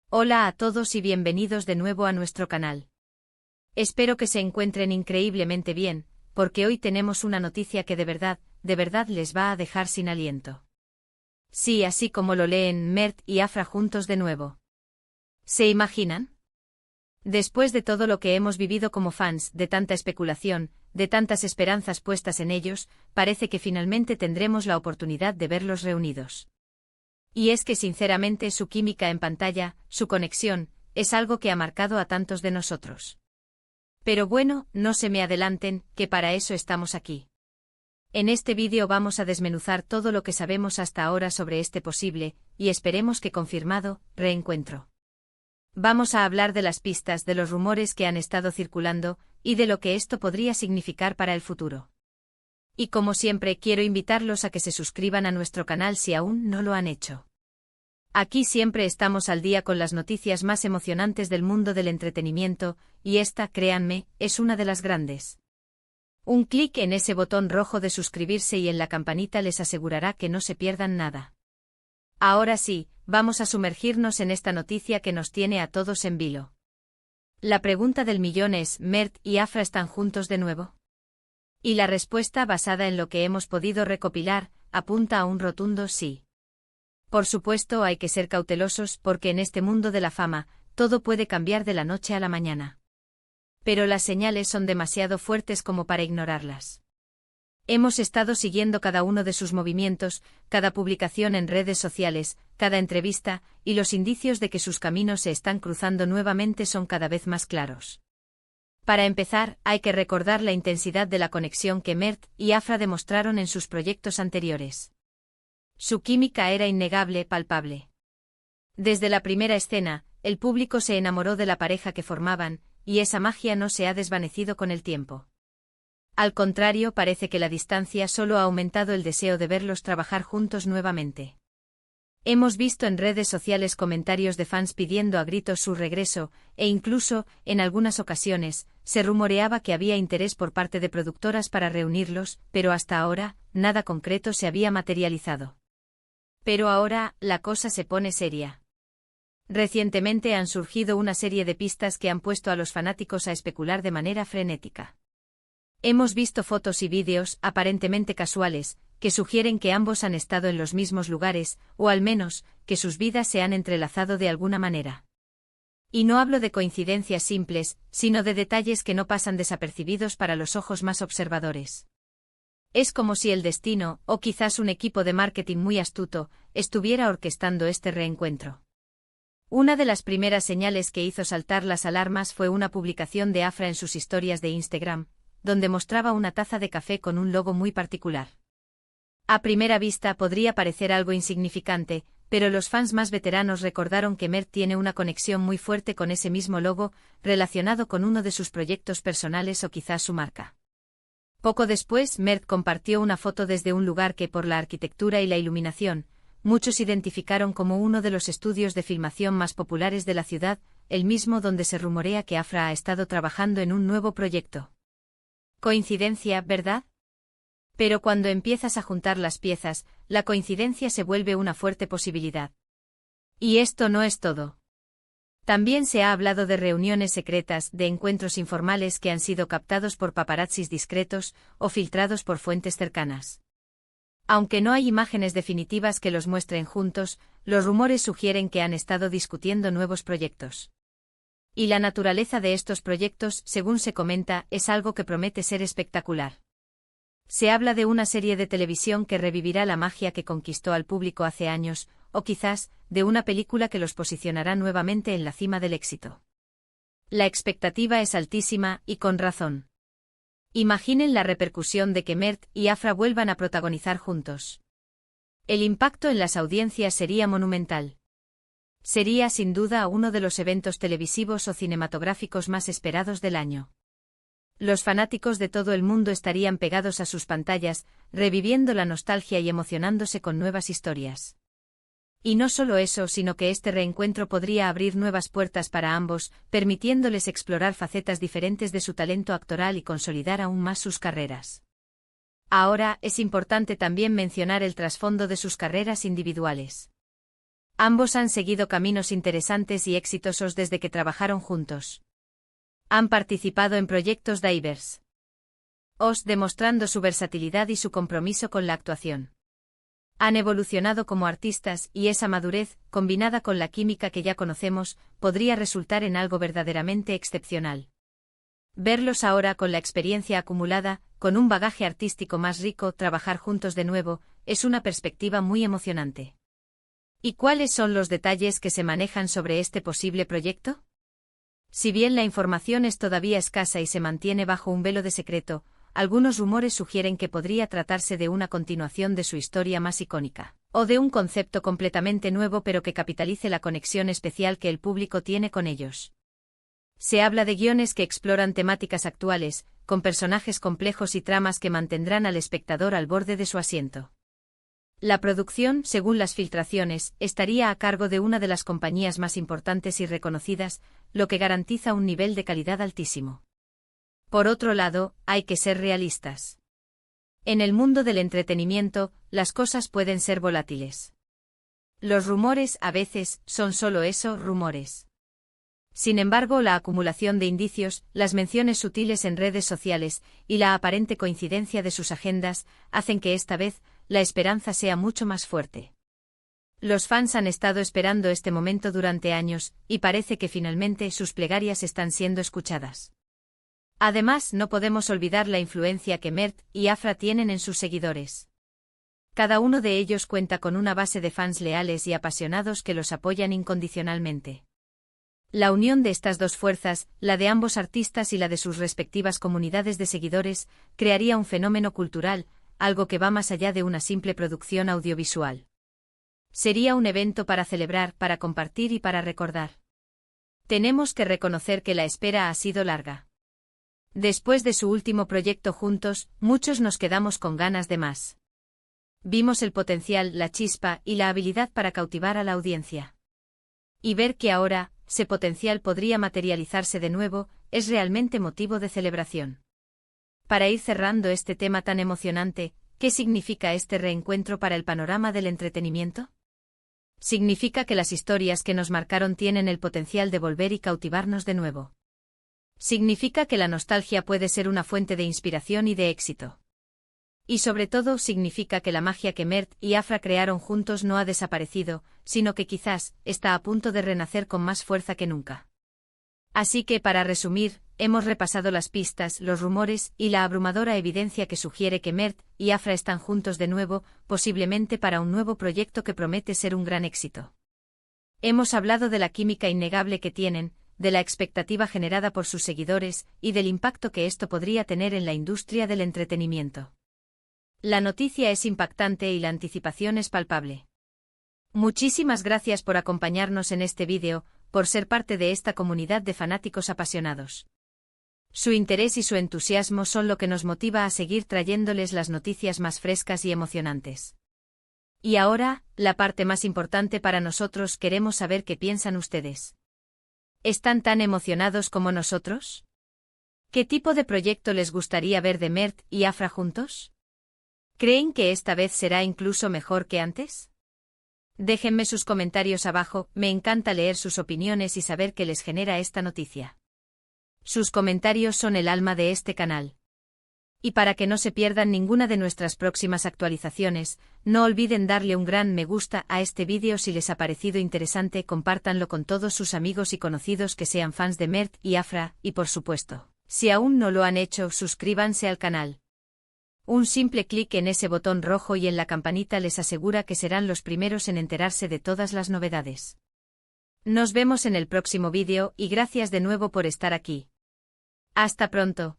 Hola a todos y bienvenidos de nuevo a nuestro canal. Espero que se encuentren increíblemente bien, porque hoy tenemos una noticia que de verdad les va a dejar sin aliento. Sí, así como lo leen, Mert y Afra juntos de nuevo. ¿Se imaginan? Después de todo lo que hemos vivido como fans, de tanta especulación, de tantas esperanzas puestas en ellos, parece que finalmente tendremos la oportunidad de verlos reunidos. Y es que sinceramente su química en pantalla, su conexión, es algo que ha marcado a tantos de nosotros. Pero bueno, no se me adelanten, que para eso estamos aquí. En este vídeo vamos a desmenuzar todo lo que sabemos hasta ahora sobre este posible, y esperemos que confirmado, reencuentro. Vamos a hablar de las pistas, de los rumores que han estado circulando, y de lo que esto podría significar para el futuro. Y como siempre quiero invitarlos a que se suscriban a nuestro canal si aún no lo han hecho. Aquí siempre estamos al día con las noticias más emocionantes del mundo del entretenimiento, y esta, créanme, es una de las grandes. Un clic en ese botón rojo de suscribirse y en la campanita les asegurará que no se pierdan nada. Ahora sí, vamos a sumergirnos en esta noticia que nos tiene a todos en vilo. La pregunta del millón es, ¿Mert y Afra están juntos de nuevo? Y la respuesta, basada en lo que hemos podido recopilar, apunta a un rotundo sí. Por supuesto hay que ser cautelosos porque en este mundo de la fama, todo puede cambiar de la noche a la mañana. Pero las señales son demasiado fuertes como para ignorarlas. Hemos estado siguiendo cada uno de sus movimientos, cada publicación en redes sociales, cada entrevista, y los indicios de que sus caminos se están cruzando nuevamente son cada vez más claros. Para empezar, hay que recordar la intensidad de la conexión que Mert y Afra demostraron en sus proyectos anteriores. Su química era innegable, palpable. Desde la primera escena, el público se enamoró de la pareja que formaban, y esa magia no se ha desvanecido con el tiempo. Al contrario, parece que la distancia solo ha aumentado el deseo de verlos trabajar juntos nuevamente. Hemos visto en redes sociales comentarios de fans pidiendo a gritos su regreso, e incluso, en algunas ocasiones, se rumoreaba que había interés por parte de productoras para reunirlos, pero hasta ahora, nada concreto se había materializado. Pero ahora, la cosa se pone seria. Recientemente han surgido una serie de pistas que han puesto a los fanáticos a especular de manera frenética. Hemos visto fotos y vídeos, aparentemente casuales, que sugieren que ambos han estado en los mismos lugares, o al menos, que sus vidas se han entrelazado de alguna manera. Y no hablo de coincidencias simples, sino de detalles que no pasan desapercibidos para los ojos más observadores. Es como si el destino, o quizás un equipo de marketing muy astuto, estuviera orquestando este reencuentro. Una de las primeras señales que hizo saltar las alarmas fue una publicación de Afra en sus historias de Instagram, donde mostraba una taza de café con un logo muy particular. A primera vista podría parecer algo insignificante, pero los fans más veteranos recordaron que Mert tiene una conexión muy fuerte con ese mismo logo, relacionado con uno de sus proyectos personales o quizás su marca. Poco después, Mert compartió una foto desde un lugar que, por la arquitectura y la iluminación, muchos identificaron como uno de los estudios de filmación más populares de la ciudad, el mismo donde se rumorea que Afra ha estado trabajando en un nuevo proyecto. Coincidencia, ¿verdad? Pero cuando empiezas a juntar las piezas, la coincidencia se vuelve una fuerte posibilidad. Y esto no es todo. También se ha hablado de reuniones secretas, de encuentros informales que han sido captados por paparazzis discretos, o filtrados por fuentes cercanas. Aunque no hay imágenes definitivas que los muestren juntos, los rumores sugieren que han estado discutiendo nuevos proyectos. Y la naturaleza de estos proyectos, según se comenta, es algo que promete ser espectacular. Se habla de una serie de televisión que revivirá la magia que conquistó al público hace años, o quizás, de una película que los posicionará nuevamente en la cima del éxito. La expectativa es altísima, y con razón. Imaginen la repercusión de que Mert y Afra vuelvan a protagonizar juntos. El impacto en las audiencias sería monumental. Sería sin duda uno de los eventos televisivos o cinematográficos más esperados del año. Los fanáticos de todo el mundo estarían pegados a sus pantallas, reviviendo la nostalgia y emocionándose con nuevas historias. Y no solo eso, sino que este reencuentro podría abrir nuevas puertas para ambos, permitiéndoles explorar facetas diferentes de su talento actoral y consolidar aún más sus carreras. Ahora, es importante también mencionar el trasfondo de sus carreras individuales. Ambos han seguido caminos interesantes y exitosos desde que trabajaron juntos. Han participado en proyectos diversos, demostrando su versatilidad y su compromiso con la actuación. Han evolucionado como artistas y esa madurez, combinada con la química que ya conocemos, podría resultar en algo verdaderamente excepcional. Verlos ahora con la experiencia acumulada, con un bagaje artístico más rico, trabajar juntos de nuevo, es una perspectiva muy emocionante. ¿Y cuáles son los detalles que se manejan sobre este posible proyecto? Si bien la información es todavía escasa y se mantiene bajo un velo de secreto, algunos rumores sugieren que podría tratarse de una continuación de su historia más icónica, o de un concepto completamente nuevo pero que capitalice la conexión especial que el público tiene con ellos. Se habla de guiones que exploran temáticas actuales, con personajes complejos y tramas que mantendrán al espectador al borde de su asiento. La producción, según las filtraciones, estaría a cargo de una de las compañías más importantes y reconocidas, lo que garantiza un nivel de calidad altísimo. Por otro lado, hay que ser realistas. En el mundo del entretenimiento, las cosas pueden ser volátiles. Los rumores, a veces, son solo eso, rumores. Sin embargo, la acumulación de indicios, las menciones sutiles en redes sociales y la aparente coincidencia de sus agendas hacen que esta vez la esperanza sea mucho más fuerte. Los fans han estado esperando este momento durante años y parece que finalmente sus plegarias están siendo escuchadas. Además, no podemos olvidar la influencia que Mert y Afra tienen en sus seguidores. Cada uno de ellos cuenta con una base de fans leales y apasionados que los apoyan incondicionalmente. La unión de estas dos fuerzas, la de ambos artistas y la de sus respectivas comunidades de seguidores, crearía un fenómeno cultural, algo que va más allá de una simple producción audiovisual. Sería un evento para celebrar, para compartir y para recordar. Tenemos que reconocer que la espera ha sido larga. Después de su último proyecto juntos, muchos nos quedamos con ganas de más. Vimos el potencial, la chispa y la habilidad para cautivar a la audiencia. Y ver que ahora, ese potencial podría materializarse de nuevo, es realmente motivo de celebración. Para ir cerrando este tema tan emocionante, ¿qué significa este reencuentro para el panorama del entretenimiento? Significa que las historias que nos marcaron tienen el potencial de volver y cautivarnos de nuevo. Significa que la nostalgia puede ser una fuente de inspiración y de éxito. Y sobre todo significa que la magia que Mert y Afra crearon juntos no ha desaparecido, sino que quizás está a punto de renacer con más fuerza que nunca. Así que para resumir, hemos repasado las pistas, los rumores y la abrumadora evidencia que sugiere que Mert y Afra están juntos de nuevo, posiblemente para un nuevo proyecto que promete ser un gran éxito. Hemos hablado de la química innegable que tienen, de la expectativa generada por sus seguidores y del impacto que esto podría tener en la industria del entretenimiento. La noticia es impactante y la anticipación es palpable. Muchísimas gracias por acompañarnos en este vídeo, por ser parte de esta comunidad de fanáticos apasionados. Su interés y su entusiasmo son lo que nos motiva a seguir trayéndoles las noticias más frescas y emocionantes. Y ahora, la parte más importante para nosotros, queremos saber qué piensan ustedes. ¿Están tan emocionados como nosotros? ¿Qué tipo de proyecto les gustaría ver de Mert y Afra juntos? ¿Creen que esta vez será incluso mejor que antes? Déjenme sus comentarios abajo, me encanta leer sus opiniones y saber qué les genera esta noticia. Sus comentarios son el alma de este canal. Y para que no se pierdan ninguna de nuestras próximas actualizaciones, no olviden darle un gran me gusta a este vídeo si les ha parecido interesante, compártanlo con todos sus amigos y conocidos que sean fans de Mert y Afra, y por supuesto, si aún no lo han hecho, suscríbanse al canal. Un simple clic en ese botón rojo y en la campanita les asegura que serán los primeros en enterarse de todas las novedades. Nos vemos en el próximo vídeo y gracias de nuevo por estar aquí. Hasta pronto.